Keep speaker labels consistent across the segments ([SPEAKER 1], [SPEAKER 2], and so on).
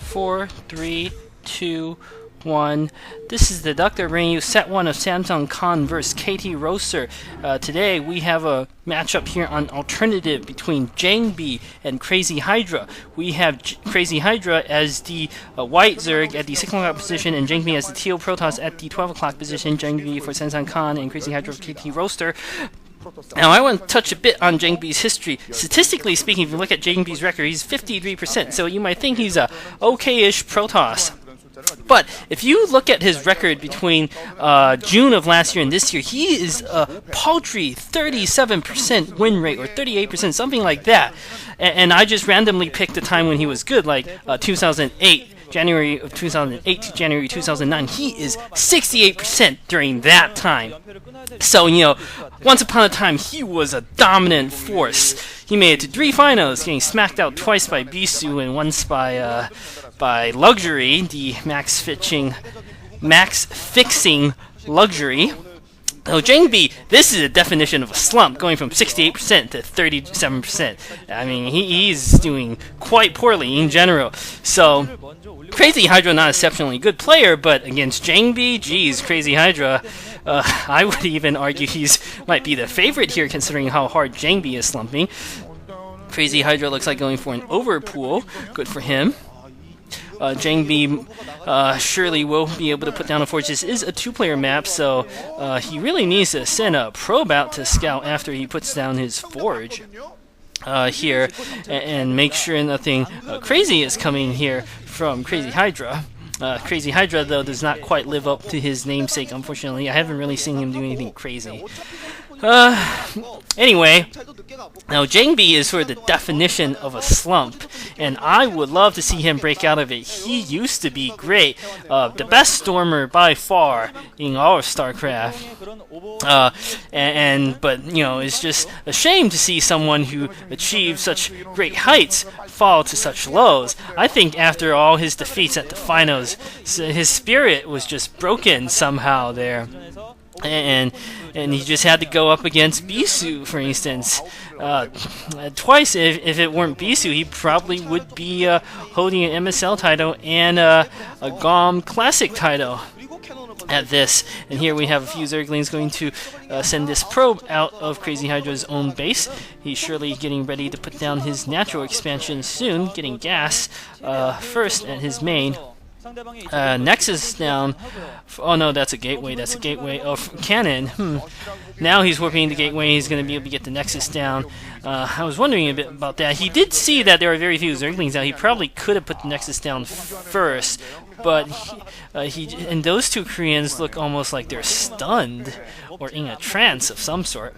[SPEAKER 1] 4, 3, 2, 1. This is the Deducter bringing you set 1 of Samsung Con vs KT Rolster. Today we have a matchup here on Alternative between Jangbi and Crazy Hydra. We have Crazy Hydra as the white Zerg at the 6 o'clock position and Jangbi as the teal Protoss at the 12 o'clock position. Jangbi for Samsung Con and Crazy Hydra for KT Rolster. Now, I want to touch a bit on Jangbi's history. Statistically speaking, if you look at Jangbi's record, he's 53%, so you might think he's a okay-ish Protoss. But if you look at his record between June of last year and this year, he is a paltry 37% win rate, or 38%, something like that. And I just randomly picked a time when he was good, like 2008. January of 2008 to January 2009, he is 68% during that time. So, you know, once upon a time, he was a dominant force. He made it to 3 finals, getting smacked out twice by Bisu and once by Luxury, the max fixing Luxury. Oh, Jangbi, this is a definition of a slump, going from 68% to 37%. I mean, he's doing quite poorly in general. So, Crazy Hydra, not exceptionally good player, but against Jangbi, geez, Crazy Hydra, I would even argue might be the favorite here, considering how hard Jangbi is slumping. Crazy Hydra looks like going for an overpool. Good for him. Jangbi surely will be able to put down a forge. This is a 2-player map, so he really needs to send a probe out to scout after he puts down his forge here, and make sure nothing crazy is coming here from Crazy Hydra. Crazy Hydra, though, does not quite live up to his namesake, unfortunately. I haven't really seen him do anything crazy. Anyway, now Jangbi is sort of the definition of a slump, and I would love to see him break out of it. He used to be great, the best stormer by far in all of StarCraft. But you know, it's just a shame to see someone who achieved such great heights fall to such lows. I think after all his defeats at the finals, his spirit was just broken somehow there. And he just had to go up against Bisu, for instance. Twice, if it weren't Bisu, he probably would be holding an MSL title and a GOM Classic title at this. And here we have a few Zerglings going to send this probe out of Crazy Hydra's own base. He's surely getting ready to put down his natural expansion soon, getting gas first at his main. Nexus down. Oh no, that's a gateway. That's a gateway. Oh, cannon. Now he's warping the gateway. He's going to be able to get the Nexus down. I was wondering a bit about that. He did see that there are very few Zerglings out. He probably could have put the Nexus down first, but and those two Koreans look almost like they're stunned or in a trance of some sort.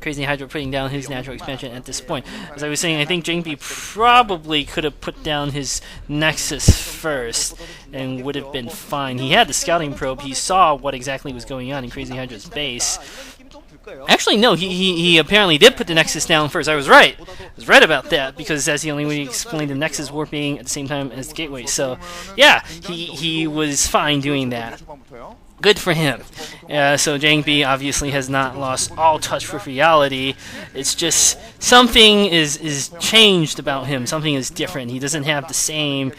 [SPEAKER 1] Crazy Hydra putting down his natural expansion at this point. As I was saying, I think Jangbi probably could have put down his Nexus first and would have been fine. He had the scouting probe. He saw what exactly was going on in Crazy Hydra's base. Actually, no, he apparently did put the Nexus down first. I was right. I was right about that, because that's the only way to explain the Nexus warping at the same time as the gateway. So, yeah, he was fine doing that. Good for him. So Jangbi obviously has not lost all touch with reality. It's just something is changed about him. Something is different. He doesn't have the same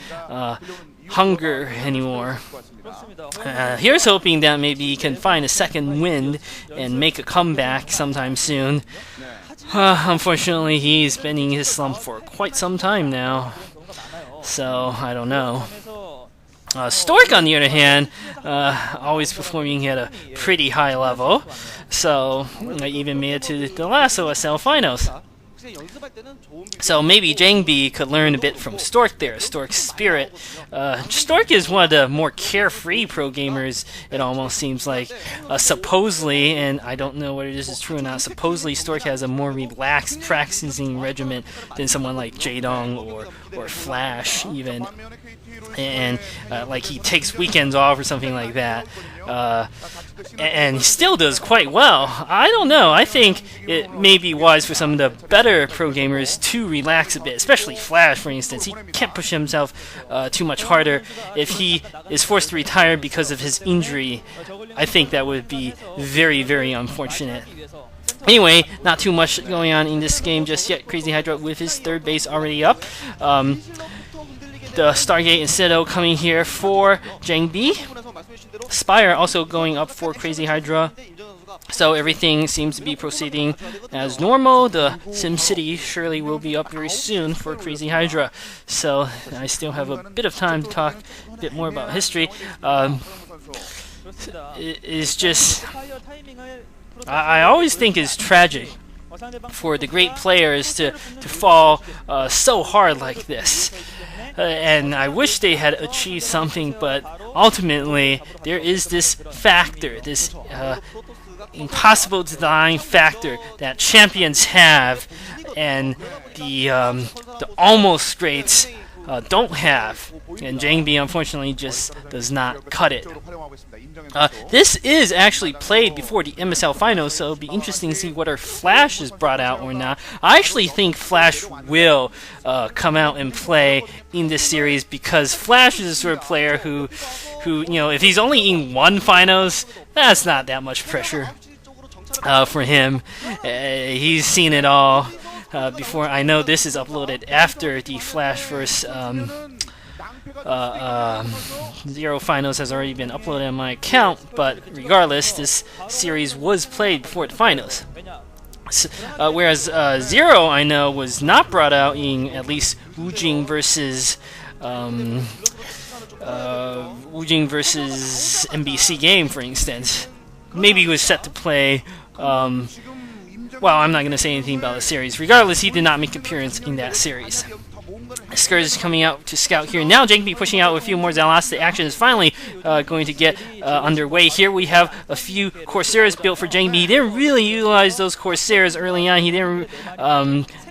[SPEAKER 1] hunger anymore. Here's hoping that maybe he can find a second wind and make a comeback sometime soon. Unfortunately, he's been in his slump for quite some time now. So, I don't know. Stork, on the other hand, always performing at a pretty high level, so I even made it to the last OSL finals. So maybe Jangbi could learn a bit from Stork there, Stork's spirit. Stork is one of the more carefree pro gamers, it almost seems like. Supposedly, and I don't know whether this is true or not, supposedly Stork has a more relaxed practicing regimen than someone like Jaedong or Flash even. And like he takes weekends off or something like that, and he still does quite well. I don't know. I think it may be wise for some of the better pro gamers to relax a bit, especially Flash, for instance. He can't push himself too much harder. If he is forced to retire because of his injury, I think that would be very, very unfortunate. Anyway, not too much going on in this game just yet. Crazy Hydra with his third base already up. the Stargate and Citadel coming here for Jangbi. Spire also going up for Crazy Hydra. So everything seems to be proceeding as normal. The SimCity surely will be up very soon for Crazy Hydra. So I still have a bit of time to talk a bit more about history. It's just, I always think it's tragic for the great players to fall so hard like this. And I wish they had achieved something, but ultimately there is this factor, this impossible to deny factor that champions have, and the almost greats don't have, and Jangbi unfortunately just does not cut it. This is actually played before the MSL finals, so it'll be interesting to see whether Flash is brought out or not. I actually think Flash will come out and play in this series, because Flash is the sort of player who you know, if he's only in one finals, that's not that much pressure for him. He's seen it all before. I know this is uploaded after the Flash vs. Zero finals has already been uploaded on my account, but regardless, this series was played before the finals. Whereas Zero, I know, was not brought out in at least Wujing versus NBC game, for instance. Maybe he was set to play. Well, I'm not going to say anything about the series. Regardless, he did not make an appearance in that series. Scourge is coming out to scout here. Now Jangbi pushing out with a few more Zealots. The action is finally going to get underway. Here we have a few Corsairs built for Jangbi. He didn't really utilize those Corsairs early on. He didn't.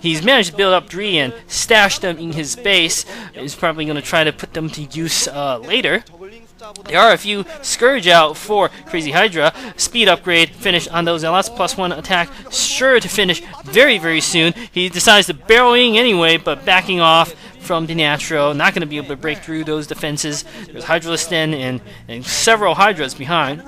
[SPEAKER 1] He's managed to build up 3 and stash them in his base. He's probably going to try to put them to use later. There are a few Scourge out for Crazy Hydra. Speed upgrade finished on those Zealots. +1 attack, sure to finish very, very soon. He decides to barrel in anyway, but backing off from the natural. Not going to be able to break through those defenses. There's Hydralistan and several Hydras behind.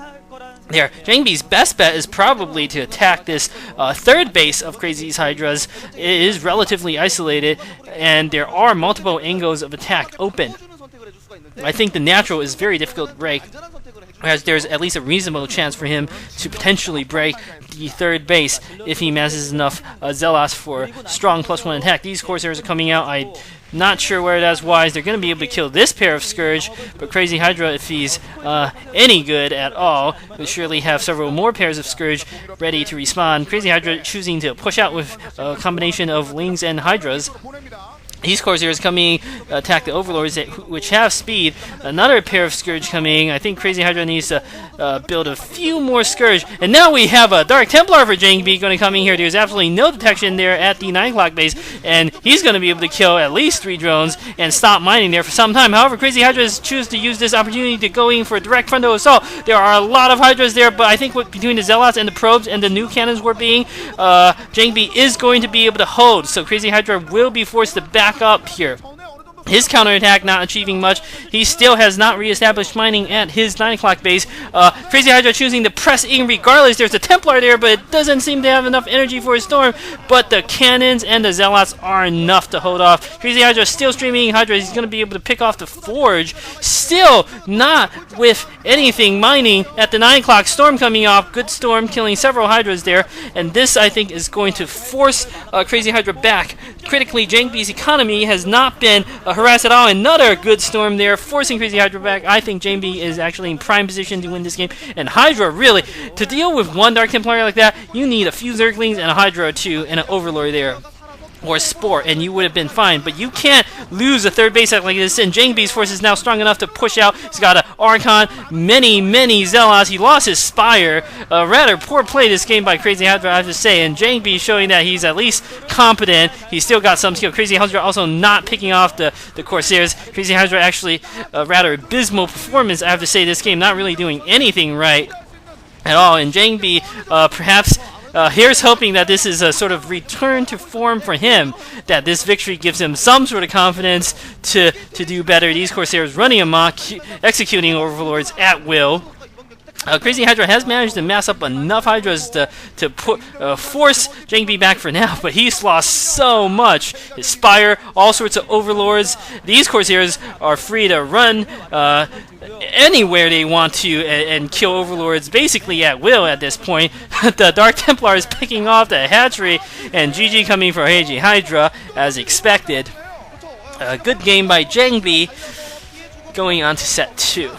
[SPEAKER 1] There, Jangbi's best bet is probably to attack this third base of Crazy's Hydras. It is relatively isolated, and there are multiple angles of attack open. I think the natural is very difficult to break, whereas there's at least a reasonable chance for him to potentially break the third base if he masses enough Zealots for strong +1 attack. These Corsairs are coming out. I'm not sure where that's wise. They're going to be able to kill this pair of Scourge, but Crazy Hydra, if he's any good at all, will surely have several more pairs of Scourge ready to respawn. Crazy Hydra choosing to push out with a combination of Lings and Hydras. These Corsairs coming, attack the Overlords, which have speed. Another pair of Scourge coming. I think Crazy Hydra needs to build a few more Scourge. And now we have a Dark Templar for Jangbi going to come in here. There's absolutely no detection there at the 9 o'clock base, and he's going to be able to kill at least 3 drones and stop mining there for some time. However, Crazy Hydras choose to use this opportunity to go in for a direct frontal assault. There are a lot of Hydras there, but I think between the Zealots and the probes and the new cannons we're being, Jangbi is going to be able to hold. So Crazy Hydra will be forced to back up here. His counterattack not achieving much. He still has not reestablished mining at his 9 o'clock base. Crazy Hydra choosing to press in regardless. There's a Templar there, but it doesn't seem to have enough energy for a storm. But the cannons and the Zealots are enough to hold off. Crazy Hydra still streaming Hydra. He's going to be able to pick off the Forge. Still not with anything mining at the 9 o'clock. Storm coming off. Good storm killing several Hydras there. And this, I think, is going to force Crazy Hydra back. Critically, Jangbi's economy has not been harassed at all. Another good storm there, forcing Crazy Hydra back. I think Jangbi is actually in prime position to win this game. And Hydra, really, to deal with one Dark Templar like that, you need a few Zerglings and a Hydra or 2 and an Overlord there. Or Sport, and you would have been fine. But you can't lose a third base like this, and Jangbi's force is now strong enough to push out. He's got an Archon, many Zealots. He lost his Spire. Rather poor play this game by Crazy Hydra, I have to say, and Jangbi showing that he's at least competent. He's still got some skill. Crazy Hydra also not picking off the Corsairs. Crazy Hydra actually rather abysmal performance, I have to say, this game. Not really doing anything right at all, and Jangbi perhaps here's hoping that this is a sort of return to form for him, that this victory gives him some sort of confidence to do better. These Corsairs running amok, executing Overlords at will. Crazy Hydra has managed to mass up enough Hydras to force Jangbi back for now, but he's lost so much. His Spire, all sorts of Overlords. These Corsairs are free to run anywhere they want to and kill Overlords basically at will at this point. The Dark Templar is picking off the hatchery, and GG coming for Crazy Hydra as expected. A good game by Jangbi going on to set 2.